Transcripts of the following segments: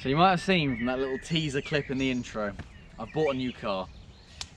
So you might have seen from that little teaser clip in the intro, I've bought a new car.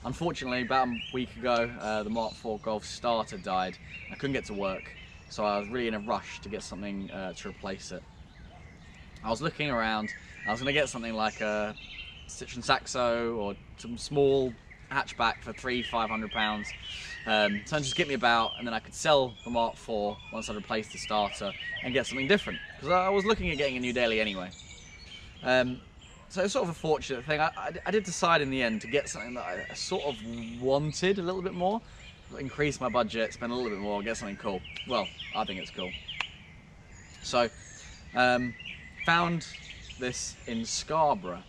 Unfortunately, about a week ago, the Mark IV Golf starter died. I couldn't get to work, so I was really in a rush to get something to replace it. I was looking around, I was going to get something like a Citroen Saxo or some small hatchback for £300–500. So just get me about, and then I could sell the Mark IV once I'd replaced the starter and get something different, because I was looking at getting a new daily anyway. So it's sort of a fortunate thing. I did decide in the end to get something that I sort of wanted a little bit more, increase my budget, spend a little bit more, get something cool. Well, I think it's cool. So, found this in Scarborough,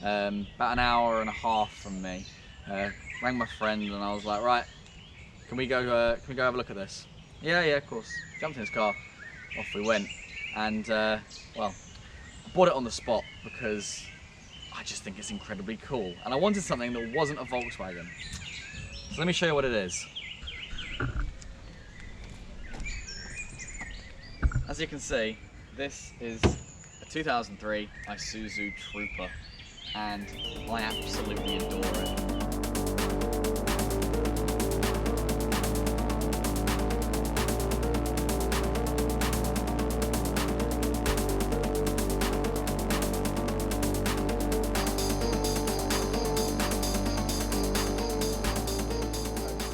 about an hour and a half from me. Rang my friend and I was like, right, can we go have a look at this? Yeah, of course. Jumped in his car, off we went, and well, I bought it on the spot because I just think it's incredibly cool, and I wanted something that wasn't a Volkswagen. So let me show you what it is. As you can see, this is a 2003 Isuzu Trooper, and I absolutely adore it.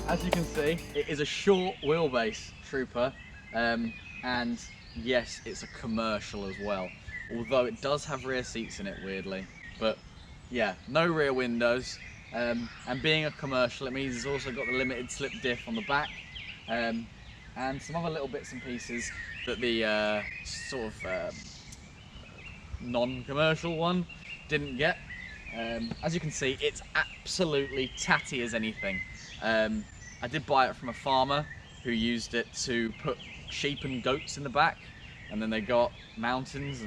As you can see, it is a short wheelbase Trooper, and yes, it's a commercial as well, although it does have rear seats in it, weirdly. But yeah, no rear windows, and being a commercial, it means it's also got the limited slip diff on the back, and some other little bits and pieces that the sort of non-commercial one didn't get. As you can see, it's absolutely tatty as anything. I did buy it from a farmer who used it to put sheep and goats in the back, and then they got mountains,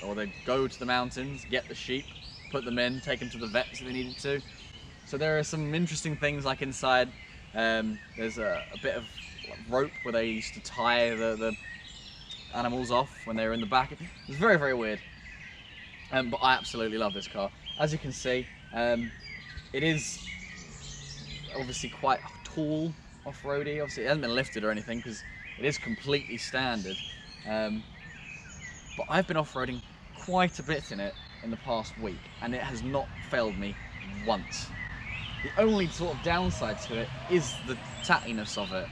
or they go to the mountains, get the sheep, put them in, take them to the vets if they needed to. So there are some interesting things like inside. There's a bit of rope where they used to tie the animals off when they were in the back. It's very, very weird. But I absolutely love this car. As you can see, it is obviously quite tall off-roady. Obviously it hasn't been lifted or anything because it is completely standard. But I've been off-roading quite a bit in it in the past week, and it has not failed me once. The only sort of downside to it is the tattiness of it.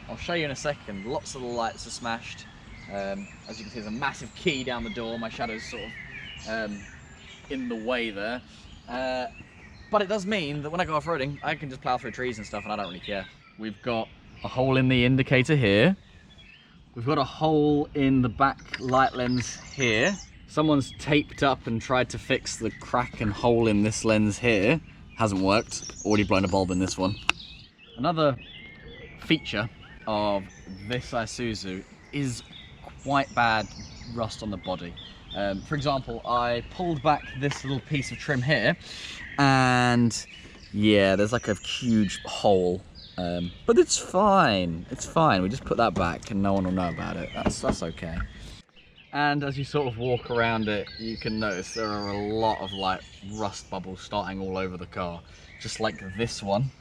I'll show you in a second. Lots of the lights are smashed. As you can see, there's a massive key down the door. My shadow's sort of in the way there. But it does mean that when I go off-roading, I can just plough through trees and stuff, and I don't really care. We've got a hole in the indicator here. We've got a hole in the back light lens here. Someone's taped up and tried to fix the crack and hole in this lens here. Hasn't worked. Already blown a bulb in this one. Another feature of this Isuzu is quite bad rust on the body. For example, I pulled back this little piece of trim here, and yeah, there's like a huge hole, but it's fine. It's fine. We just put that back, and no one will know about it. That's okay. And as you sort of walk around it, you can notice there are a lot of like rust bubbles starting all over the car, just like this one,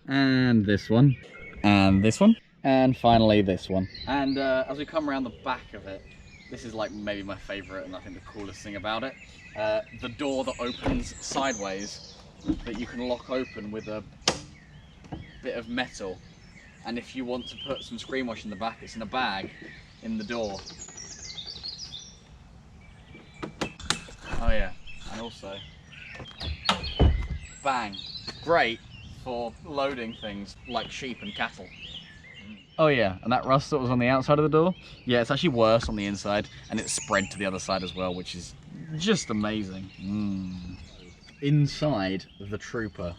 and this one, and this one, and finally this one. And as we come around the back of it, this is like maybe my favourite and I think the coolest thing about it. The door that opens sideways that you can lock open with a bit of metal. And if you want to put some screen wash in the back, it's in a bag in the door. Oh yeah, and also, bang, great for loading things like sheep and cattle. Oh yeah, and that rust that was on the outside of the door, yeah, it's actually worse on the inside, and it's spread to the other side as well, which is just amazing. Inside the Trooper,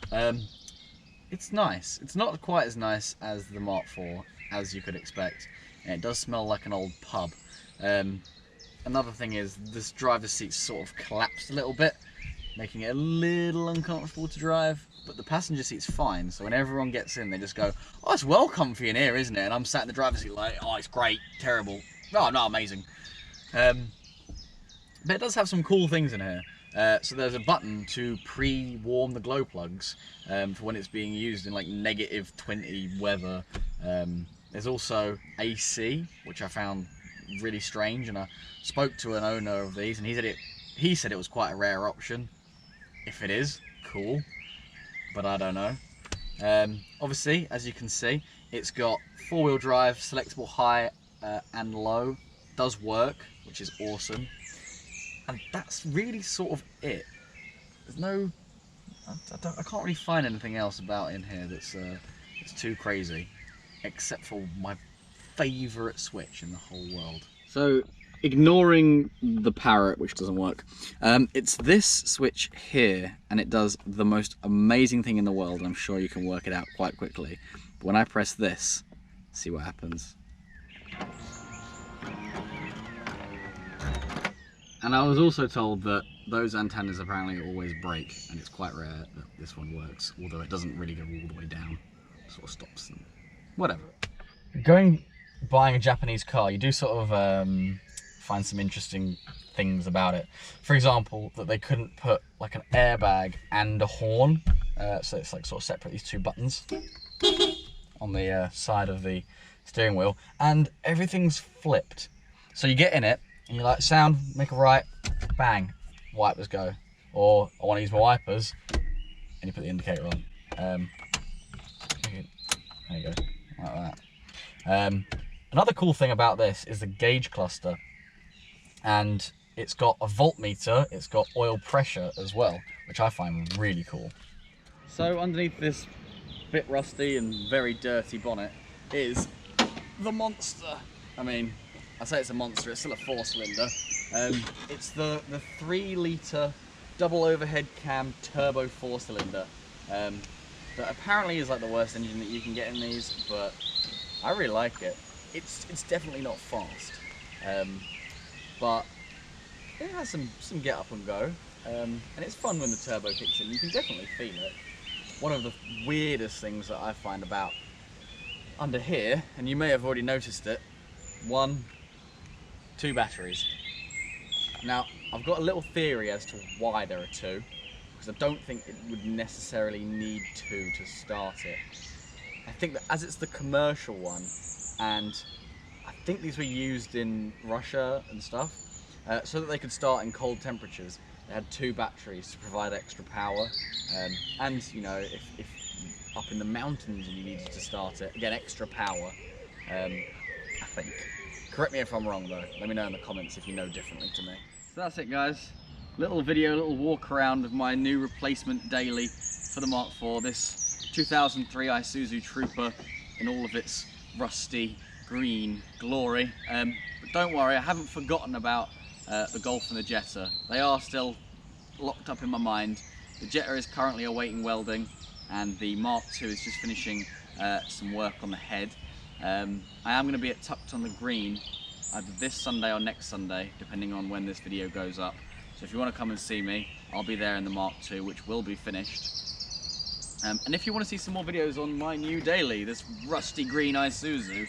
it's nice. It's not quite as nice as the Mark IV, as you could expect, and it does smell like an old pub. Another thing is, this driver's seat's sort of collapsed a little bit, making it a little uncomfortable to drive. But the passenger seat's fine, so when everyone gets in, they just go, oh, it's well comfy in here, isn't it? And I'm sat in the driver's seat like, oh, it's great, terrible, oh, no, amazing. But But it does have some cool things in here. So there's a button to pre-warm the glow plugs for when it's being used in like -20 weather. There's also AC, which I found really strange, and I spoke to an owner of these, and he said it was quite a rare option. If it is, cool, but I don't know. Obviously, as you can see, it's got 4-wheel drive, selectable high and low. Does work, which is awesome. And that's really sort of it. There's no, I can't really find anything else about in here that's too crazy, except for my favourite switch in the whole world. So, ignoring the Parrot, which doesn't work, it's this switch here, and it does the most amazing thing in the world, and I'm sure you can work it out quite quickly. But when I press this, see what happens. And I was also told that those antennas apparently always break, and it's quite rare that this one works, although it doesn't really go all the way down. It sort of stops them. Whatever. Buying a Japanese car, you do sort of find some interesting things about it. For example, that they couldn't put like an airbag and a horn, so it's like sort of separate these two buttons on the side of the steering wheel, and everything's flipped. So you get in it, and you're like, sound, make a right, bang, wipers go. Or I want to use my wipers, and you put the indicator on. There you go, like that. Another cool thing about this is the gauge cluster, and it's got a voltmeter, it's got oil pressure as well, which I find really cool. So underneath this bit rusty and very dirty bonnet is the monster. I mean, I say it's a monster, it's still a 4-cylinder. It's the 3-litre double overhead cam turbo 4-cylinder. That apparently is like the worst engine that you can get in these, but I really like it. It's definitely not fast, but it has some get up and go, and it's fun when the turbo kicks in. You can definitely feel it. One of the weirdest things that I find about under here, and you may have already noticed it, 2 batteries. Now, I've got a little theory as to why there are 2, because I don't think it would necessarily need 2 to start it. I think that as it's the commercial one, and I think these were used in Russia and stuff, so that they could start in cold temperatures, they had 2 batteries to provide extra power, and you know, if up in the mountains and you needed to start it, again, extra power, I think. Correct me if I'm wrong though, let me know in the comments if you know differently to me. So that's it guys, little video, little walk around of my new replacement daily for the Mark IV, this 2003 Isuzu Trooper in all of its rusty green glory. But don't worry, I haven't forgotten about the Golf and the Jetta. They are still locked up in my mind. The Jetta is currently awaiting welding, and the Mark II is just finishing some work on the head. I am going to be at Tucked on the Green either this Sunday or next Sunday, depending on when this video goes up. So if you want to come and see me, I'll be there in the Mark II, which will be finished. And if you want to see some more videos on my new daily, this rusty green Isuzu,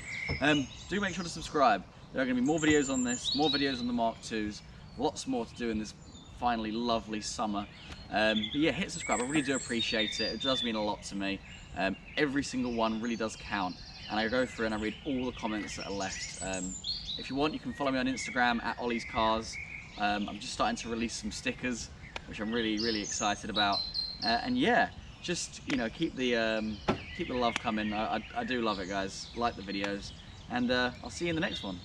do make sure to subscribe. There are going to be more videos on this, more videos on the Mark IIs, lots more to do in this finally lovely summer. But yeah, hit subscribe, I really do appreciate it. It does mean a lot to me. Every single one really does count, and I go through and I read all the comments that are left. If you want, you can follow me on Instagram at Ollie's Cars. I'm just starting to release some stickers, which I'm really excited about. And yeah, just, you know, keep the love coming. I do love it, guys. Like the videos, and I'll see you in the next one.